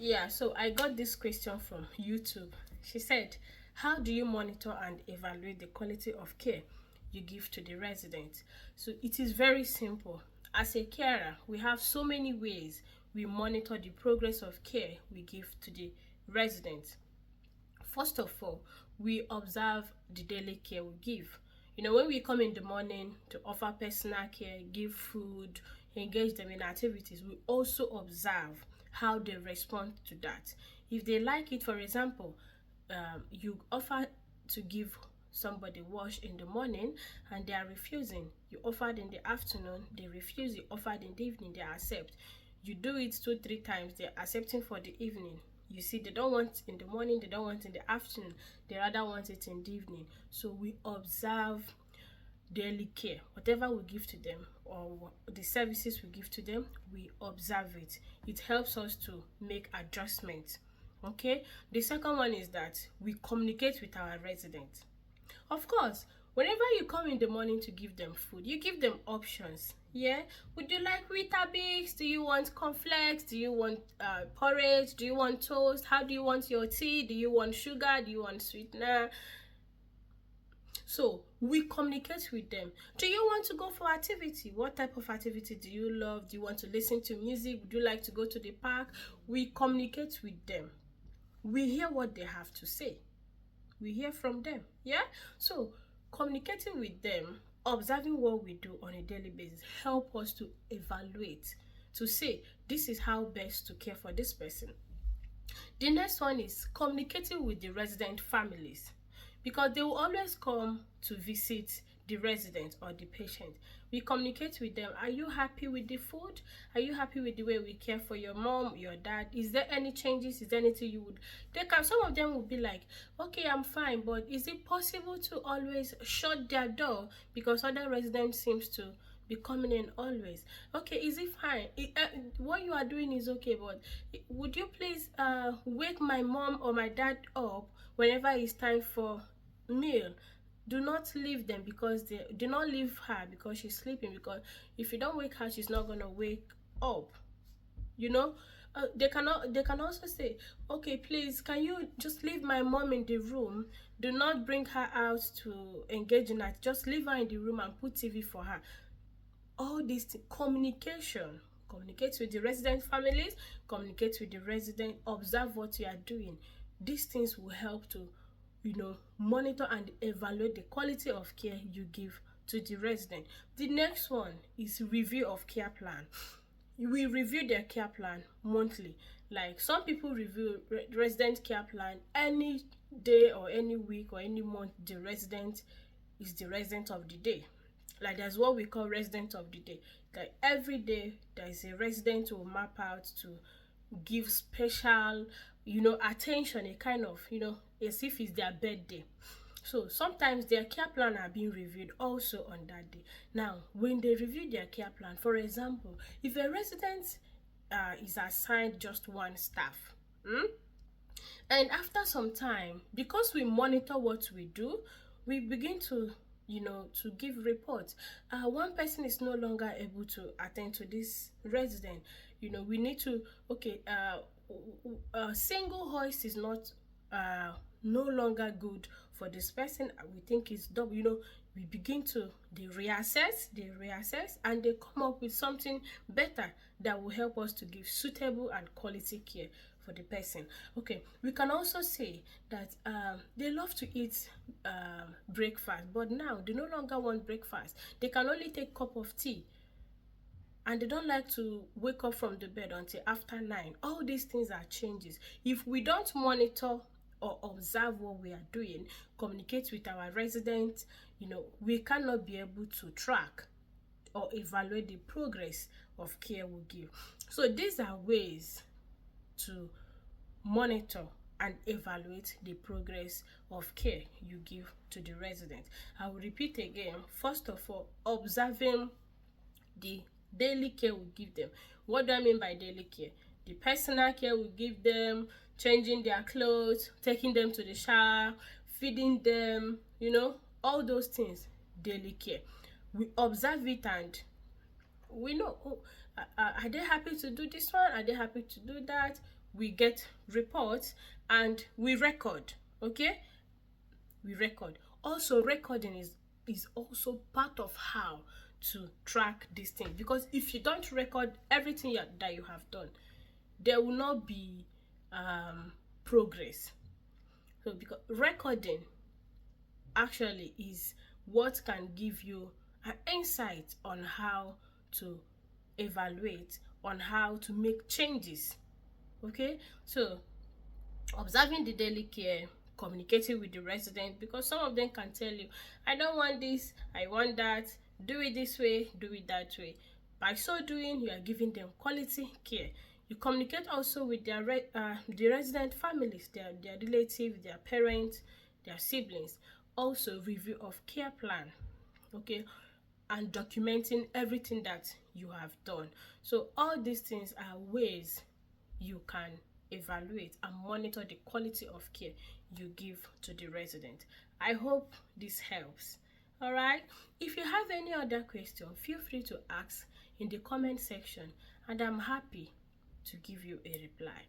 Yeah, so I got this question from YouTube. She said, how do you monitor and evaluate the quality of care you give to the resident? So it is very simple. As a carer, we have so many ways we monitor the progress of care we give to the residents. First of all, we observe the daily care we give. When we come in the morning to offer personal care, give food, engage them in activities, we also observe how they respond to that. If they like it, for example, you offer to give somebody wash in the morning and they are refusing. You offered in the afternoon, they refuse. You offered in the evening, they accept. You do it 2-3 times, they're accepting for the evening. You see, they don't want in the morning, they don't want in the afternoon, they rather want it in the evening. So we observe daily care. Whatever we give to them or the services we give to them, we observe it. It helps us to make adjustments. Okay, the second one is that we communicate with our residents. Of course, whenever you come in the morning to give them food, you give them options. Yeah, would you like Weetabix? Do you want cornflakes? Do you want porridge? Do you want toast? How do you want your tea? Do you want sugar? Do you want sweetener? So we communicate with them. Do you want to go for activity? What type of activity do you love? Do you want to listen to music? Would you like to go to the park? We communicate with them. We hear what they have to say. We hear from them. Yeah, so communicating with them, observing what we do on a daily basis, help us to evaluate, to say this is how best to care for this person. The next one is communicating with the resident families, because they will always come to visit the resident or the patient. We communicate with them. Are you happy with the food? Are you happy with the way we care for your mom, your dad? Is there any changes? Is there anything you would take up? Some of them will be like, okay, I'm fine, but is it possible to always shut their door because other residents seems to be coming in always? Okay, is it fine? What you are doing is okay, but would you please wake my mom or my dad up whenever it's time for meal? Do not leave them because they do not leave her because she's sleeping, because if you don't wake her, she's not gonna wake up. you know they can also say, okay, please, can you just leave my mom in the room? Do not bring her out to engage in that. Just leave her in the room and put TV for her. All this communication. Communicate with the resident families, communicate with the resident, observe what you are doing. These things will help to monitor and evaluate the quality of care you give to the resident. The next one is review of care plan. We review their care plan monthly. Like some people review resident care plan any day or any week or any month. The resident is the resident of the day. Like there's what we call resident of the day. Like every day there is a resident who will map out to give special attention, a kind of as if it's their birthday. So sometimes their care plan are being reviewed also on that day. Now when they review their care plan, for example, if a resident is assigned just one staff, and after some time, because we monitor what we do, we begin to to give reports. One person is no longer able to attend to this resident. We need to, okay, single hoist is not no longer good for this person. We think it's double. We begin to they reassess and they come up with something better that will help us to give suitable and quality care for the person. Okay, we can also say that they love to eat breakfast, but now they no longer want breakfast. They can only take cup of tea, and they don't like to wake up from the bed until after 9. All these things are changes. If we don't monitor or observe what we are doing, communicate with our residents, we cannot be able to track or evaluate the progress of care we give. So these are ways to monitor and evaluate the progress of care you give to the resident. I will repeat again. First of all, observing the daily care we give them. What do I mean by daily care? The personal care we give them, changing their clothes, taking them to the shower, feeding them, all those things, daily care. We observe it and we know, are they happy to do this one? Are they happy to do that? we get reports and we record. Okay, we record. Also, recording is also part of how to track this thing, because if you don't record everything that you have done, there will not be progress. So because recording actually is what can give you an insight on how to evaluate, on how to make changes. Okay, so observing the daily care, communicating with the resident, because some of them can tell you, I don't want this, I want that, do it this way, do it that way. By so doing, you are giving them quality care. You communicate also with the resident families, their relatives, their parents, their siblings. Also, review of care plan, okay, and documenting everything that you have done. So all these things are ways you can evaluate and monitor the quality of care you give to the resident. I hope this helps. All right, if you have any other question, feel free to ask in the comment section, and I'm happy to give you a reply.